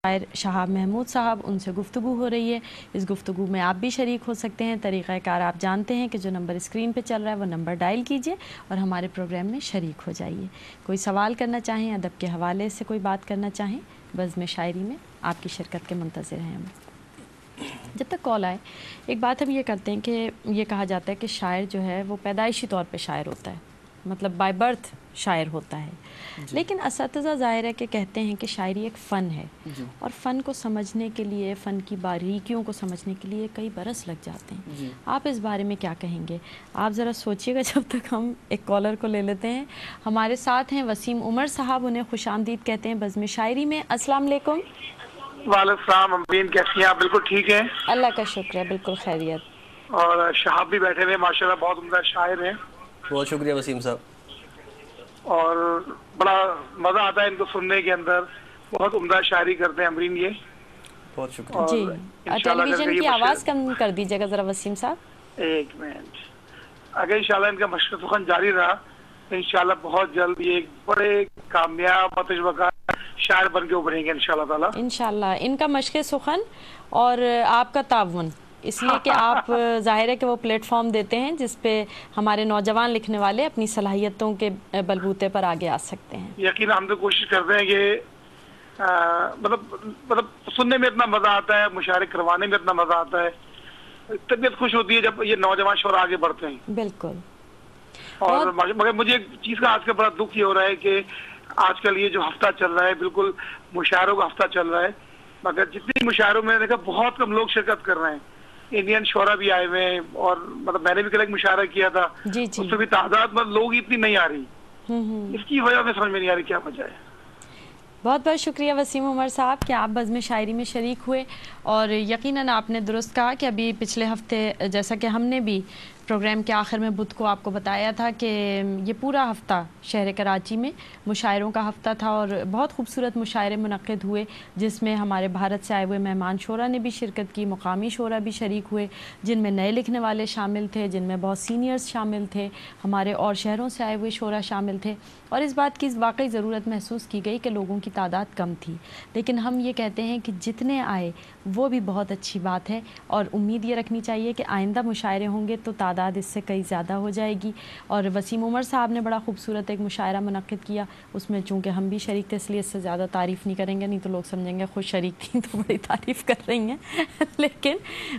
شاعر شہاب محمود صاحب، ان سے گفتگو ہو رہی ہے۔ اس گفتگو میں آپ بھی شریک ہو سکتے ہیں۔ طریقہ کار آپ جانتے ہیں کہ جو نمبر اسکرین پہ چل رہا ہے وہ نمبر ڈائل کیجئے اور ہمارے پروگرام میں شریک ہو جائیے۔ کوئی سوال کرنا چاہیں، ادب کے حوالے سے کوئی بات کرنا چاہیں، بزم شاعری میں آپ کی شرکت کے منتظر ہیں ہم۔ جب تک کال آئے، ایک بات ہم یہ کرتے ہیں کہ یہ کہا جاتا ہے کہ شاعر جو ہے وہ پیدائشی طور پہ شاعر ہوتا ہے، مطلب بائی برتھ شاعر ہوتا ہے۔ لیکن اساتذہ ظاہر ہے کہ کہتے ہیں کہ شاعری ایک فن ہے، اور فن کو سمجھنے کے لیے، فن کی باریکیوں کو سمجھنے کے لیے کئی برس لگ جاتے ہیں۔ آپ اس بارے میں کیا کہیں گے؟ آپ ذرا سوچئے گا جب تک ہم ایک کالر کو لے لیتے ہیں۔ ہمارے ساتھ ہیں وسیم عمر صاحب، انہیں خوش آمدید کہتے ہیں بزم شاعری میں۔ السلام علیکم۔ وعلیکم السلام امین، کیسی ہیں آپ؟ بالکل ٹھیک ہیں، اللہ کا شکر ہے، بالکل خیریت۔ اور شہاب بھی بیٹھے ہوئے ماشاءاللہ بہت عمدہ شاعر ہیں۔ بہت شکریہ وسیم صاحب، اور بڑا مزہ آتا ہے ان کو سننے کے اندر، بہت عمدہ شاعری کرتے ہیں امرین یہ۔ بہت شکریہ جی، ٹیلی ویژن کی آواز کم کر دیجیے گا ذرا وسیم صاحب۔ ایک منٹ۔ اگر انشاءاللہ ان کا مشق سخن جاری رہا تو انشاءاللہ بہت جلد یہ ایک بڑے کامیاب و تجربہ کار شاعر بن کے ابھریں گے انشاءاللہ تعالیٰ۔ انشاءاللہ ان کا مشق سخن اور آپ کا تعاون، اس لیے کہ آپ ظاہر ہے کہ وہ پلیٹ فارم دیتے ہیں جس پہ ہمارے نوجوان لکھنے والے اپنی صلاحیتوں کے بلبوتے پر آگے آ سکتے ہیں۔ یقیناً ہم تو کوشش کرتے ہیں کہ مطلب سننے میں اتنا مزہ آتا ہے، مشاعرے کروانے میں اتنا مزہ آتا ہے، طبیعت خوش ہوتی ہے جب یہ نوجوان شعراء آگے بڑھتے ہیں۔ بالکل۔ اور مگر مجھے ایک چیز کا آج کل بڑا دکھ یہ ہو رہا ہے کہ آج کل یہ جو ہفتہ چل رہا ہے بالکل مشاعروں کا ہفتہ چل رہا ہے، مگر جتنی مشاعروں میں دیکھا بہت کم لوگ شرکت کر رہے ہیں۔ انڈین شعراء بھی آئے ہوئے ہیں، اور مطلب میں نے بھی کل ایک مشاعرہ کیا تھا، اس میں بھی تعداد مطلب لوگ اتنی نہیں آ رہی، اس کی وجہ میں سمجھ میں نہیں آ رہی کیا وجہ ہے۔ بہت بہت شکریہ وسیم عمر صاحب کہ آپ بزم شاعری میں شریک ہوئے، اور یقیناً آپ نے درست کہا کہ ابھی پچھلے ہفتے جیسا کہ ہم نے بھی پروگرام کے آخر میں بدھ کو آپ کو بتایا تھا کہ یہ پورا ہفتہ شہر کراچی میں مشاعروں کا ہفتہ تھا، اور بہت خوبصورت مشاعرے منعقد ہوئے جس میں ہمارے بھارت سے آئے ہوئے مہمان شعراء نے بھی شرکت کی، مقامی شعراء بھی شریک ہوئے جن میں نئے لکھنے والے شامل تھے، جن میں بہت سینئرز شامل تھے، ہمارے اور شہروں سے آئے ہوئے شعراء شامل تھے، اور اس بات کی واقعی ضرورت محسوس کی گئی کہ لوگوں کی تعداد کم تھی، لیکن ہم یہ کہتے ہیں کہ جتنے آئے وہ بھی بہت اچھی بات ہے، اور امید یہ رکھنی چاہیے کہ آئندہ مشاعرے ہوں گے تو تعداد اس سے کئی زیادہ ہو جائے گی۔ اور وسیم عمر صاحب نے بڑا خوبصورت ایک مشاعرہ منعقد کیا، اس میں چونکہ ہم بھی شریک تھے اس لیے اس سے زیادہ تعریف نہیں کریں گے، نہیں تو لوگ سمجھیں گے خود شریک تھیں تو بڑی تعریف کر رہی ہیں لیکن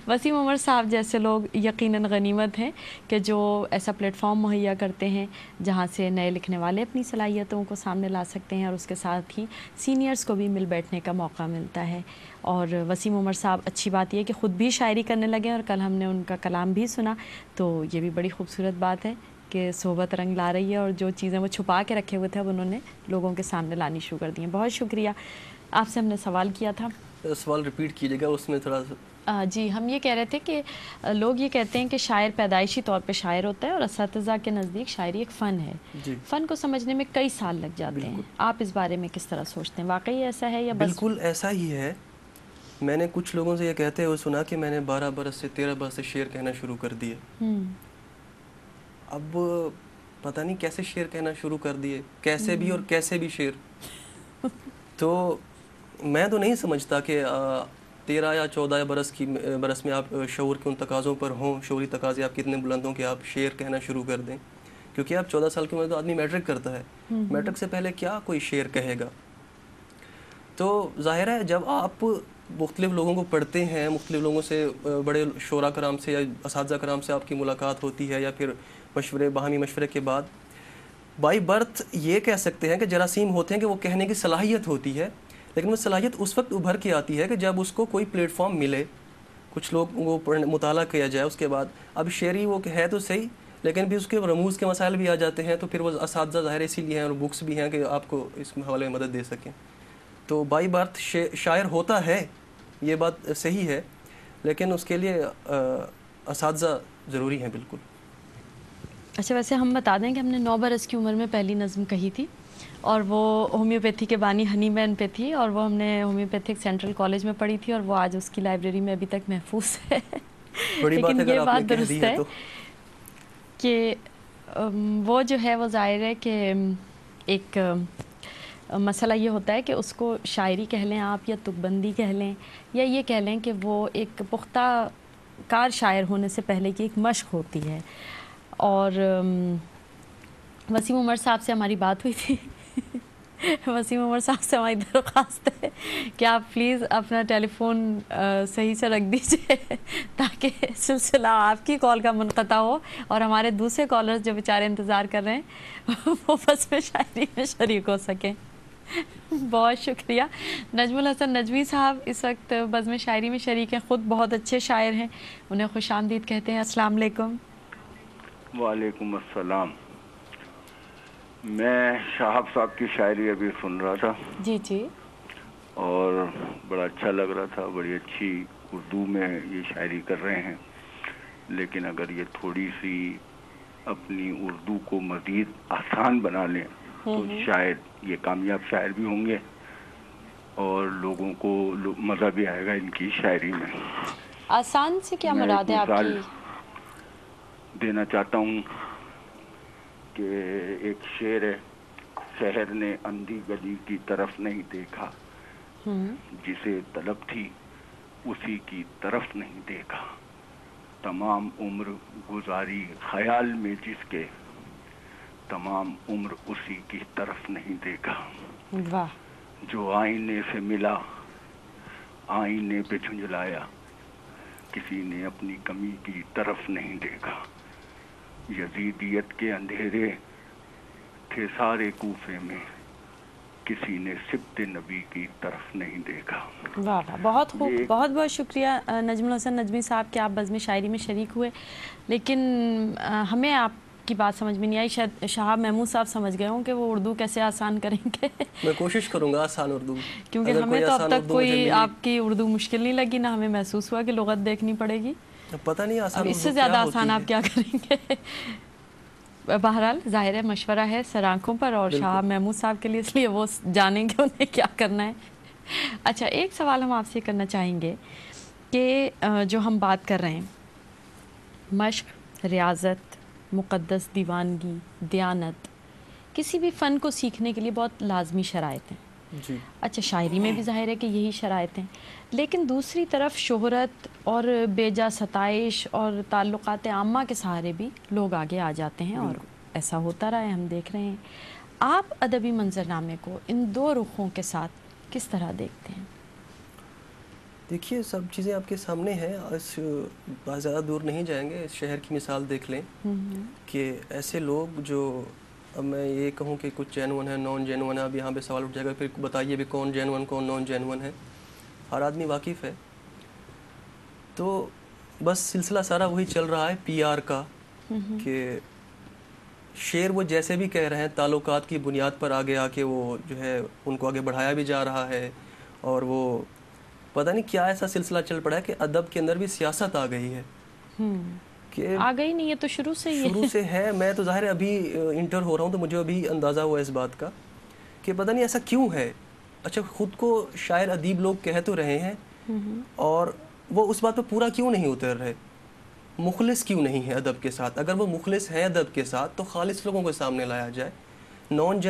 وسیم عمر صاحب جیسے لوگ یقیناً غنیمت ہیں کہ جو ایسا پلیٹ فارم مہیا کرتے ہیں جہاں سے نئے لکھنے والے اپنی صلاحیتوں کو سامنے لا سکتے ہیں، اور اس کے ساتھ ہی سینئرز کو بھی مل بیٹھنے کا موقع ملتا ہے۔ اور وسیم عمر صاحب اچھی بات یہ ہے کہ خود بھی شاعری کرنے لگے، اور کل ہم نے ان کا کلام بھی سنا، تو یہ بھی بڑی خوبصورت بات ہے کہ صحبت رنگ لا رہی ہے، اور جو چیزیں وہ چھپا کے رکھے ہوئے تھے اب انہوں نے لوگوں کے سامنے لانی شروع کر دی ہیں۔ بہت شکریہ۔ آپ سے ہم نے سوال کیا تھا، سوال ریپیٹ کیجیے گا، اس میں تھوڑا سا۔ جی، ہم یہ کہہ رہے تھے کہ لوگ یہ کہتے ہیں کہ شاعر پیدائشی طور پہ شاعر ہوتا ہے، اور اساتذہ کے نزدیک شاعری ایک فن ہے، فن کو سمجھنے میں کئی سال لگ جاتے ہیں۔ آپ اس بارے میں کس طرح سوچتے ہیں؟ واقعی ایسا ہے یا بس؟ بالکل ایسا ہی ہے۔ میں نے کچھ لوگوں سے یہ کہتے ہوئے سنا کہ میں نے 12 برس سے 13 برس سے شعر کہنا شروع کر دیے۔ اب پتہ نہیں کیسے شعر کہنا شروع کر دیے، کیسے بھی اور کیسے بھی شعر، تو میں تو نہیں سمجھتا کہ 13 یا 14 برس میں آپ شعور کے ان تقاضوں پر ہوں، شعوری تقاضے آپ کتنے بلند ہوں کہ آپ شعر کہنا شروع کر دیں، کیونکہ آپ 14 سال کی عمر تو آدمی میٹرک کرتا ہے، میٹرک سے پہلے کیا کوئی شعر کہے گا؟ تو ظاہر ہے جب آپ مختلف لوگوں کو پڑھتے ہیں، مختلف لوگوں سے، بڑے شعراء کرام سے یا اساتذہ کرام سے آپ کی ملاقات ہوتی ہے، یا پھر باہمی مشورے کے بعد بائی برتھ یہ کہہ سکتے ہیں کہ جراثیم ہوتے ہیں کہ وہ کہنے کی صلاحیت ہوتی ہے، لیکن وہ صلاحیت اس وقت ابھر کے آتی ہے کہ جب اس کو کوئی پلیٹ فارم ملے، کچھ لوگ وہ مطالعہ کیا جائے، اس کے بعد اب شعری وہ ہے تو صحیح، لیکن بھی اس کے رموز کے مسائل بھی آ جاتے ہیں، تو پھر وہ اساتذہ ظاہر اسی لیے ہیں اور بکس بھی ہیں کہ آپ کو اس حوالے میں مدد دے سکیں۔ تو بائی برتھ شاعر ہوتا ہے، یہ بات صحیح ہے، لیکن اس کے لیے اساتذہ ضروری ہیں بالکل۔ اچھا، ویسے ہم بتا دیں کہ ہم نے 9 برس کی عمر میں پہلی نظم کہی تھی، اور وہ ہومیوپیتھی کے بانی ہنی مین پہ تھی، اور وہ ہم نے ہومیوپیتھک سینٹرل کالج میں پڑھی تھی، اور وہ آج اس کی لائبریری میں ابھی تک محفوظ ہے۔ لیکن یہ بات درست ہے کہ وہ جو ہے وہ ظاہر ہے کہ ایک مسئلہ یہ ہوتا ہے کہ اس کو شاعری کہہ لیں آپ یا تک بندی کہہ لیں یا یہ کہہ لیں کہ وہ ایک پختہ کار شاعر ہونے سے پہلے کی ایک مشق ہوتی ہے. اور وسیم عمر صاحب سے ہماری بات ہوئی تھی. وسیم عمر صاحب سے ہماری درخواست ہے کہ آپ پلیز اپنا ٹیلی فون صحیح سے رکھ دیجئے تاکہ سلسلہ آپ کی کال کا منقطع ہو اور ہمارے دوسرے کالرز جو بیچارے انتظار کر رہے ہیں وہ بزم شاعری میں شریک ہو سکیں. بہت شکریہ. نجم الحسن نجوی صاحب اس وقت بزم شاعری میں شریک ہیں, خود بہت اچھے شاعر ہیں, انہیں خوش آمدید کہتے ہیں. السلام علیکم. وعلیکم السلام. میں شہاب صاحب کی شاعری ابھی سن رہا تھا. جی جی. اور بڑا اچھا لگ رہا تھا, بڑی اچھی اردو میں یہ شاعری کر رہے ہیں, لیکن اگر یہ تھوڑی سی اپنی اردو کو مزید آسان بنا لیں تو شاید یہ کامیاب شاعر بھی ہوں گے اور لوگوں کو مزہ بھی آئے گا ان کی شاعری میں. آسان سے کیا مراد ہے آپ کی؟ دینا چاہتا ہوں کہ ایک شعر ہے, شہر نے اندھی گلی کی طرف نہیں دیکھا, جسے طلب تھی اسی کی طرف نہیں دیکھا, تمام عمر گزاری خیال میں جس کے, تمام عمر اسی کی طرف نہیں دیکھا. واہ. جو آئینے سے ملا آئینے پہ جھنجھلایا, کسی نے اپنی کمی کی طرف نہیں دیکھا. یزیدیت کے اندھیرے تھے سارے کوفے میں, کسی نے سبت نبی کی طرف نہیں دیکھا. واہ واہ, بہت خوب. بہت بہت شکریہ نجم الحسن نجمی صاحب کہ آپ بزم شاعری میں شریک ہوئے, لیکن ہمیں آپ کی بات سمجھ میں نہیں آئی. شاید شہاب محمود صاحب سمجھ گئے ہوں کہ وہ اردو کیسے آسان کریں گے. میں کوشش کروں گا آسان اردو, کیونکہ ہمیں تو اب تک کوئی آپ کی اردو مشکل نہیں لگی, نہ ہمیں محسوس ہوا کہ لغت دیکھنی پڑے گی. پتہ نہیں آسان اس سے زیادہ آسان آپ کیا کریں گے. بہرحال ظاہر ہے مشورہ ہے سر آنکھوں پر, اور شہاب محمود صاحب کے لیے اس لیے وہ جانیں گے انہیں کیا کرنا ہے. اچھا, ایک سوال ہم آپ سے کرنا چاہیں گے کہ جو ہم بات کر رہے ہیں مشق, ریاضت, مقدس دیوانگی, دیانت, کسی بھی فن کو سیکھنے کے لیے بہت لازمی شرائط ہیں. جی. اچھا, شاعری میں بھی ظاہر ہے کہ یہی شرائط ہیں, لیکن دوسری طرف شہرت اور بیجا ستائش اور تعلقات عامہ کے سہارے بھی لوگ آگے آ جاتے ہیں, اور ایسا ہوتا رہا ہے, ہم دیکھ رہے ہیں. آپ ادبی منظرنامے کو ان دو رخوں کے ساتھ کس طرح دیکھتے ہیں؟ دیکھیے, سب چیزیں آپ کے سامنے ہیں, بہت زیادہ دور نہیں جائیں گے. اس شہر کی مثال دیکھ لیں کہ ایسے لوگ جو, اب میں یہ کہوں کہ کچھ جینون ہے, نان جینون ہے, اب یہاں پہ سوال اٹھ جائے گا پھر بتائیے بھی کون جینون کون نان جینون ہے. ہر آدمی واقف ہے. تو بس سلسلہ سارا وہی چل رہا ہے پی آر کا, کہ شعر وہ جیسے بھی کہہ رہے ہیں تعلقات کی بنیاد پر آگے آ کے وہ جو ہے ان کو آگے بڑھایا بھی جا رہا ہے, اور وہ پتہ نہیں کیا ایسا سلسلہ چل پڑا ہے کہ ادب کے اندر بھی سیاست آ گئی ہے. کہ آ گئی نہیں, یہ تو شروع سے ہے. میں تو ظاہر ابھی انٹر ہو رہا ہوں تو مجھے ابھی اندازہ ہوا اس بات کا کہ پتہ نہیں ایسا کیوں ہے. اچھا, خود کو شاعر ادیب لوگ کہہ تو رہے ہیں, اور وہ اس بات پہ پورا کیوں نہیں اتر رہے, مخلص کیوں نہیں ہے ادب کے ساتھ. اگر وہ مخلص ہیں ادب کے ساتھ تو خالص لوگوں کے سامنے لایا جائے. نان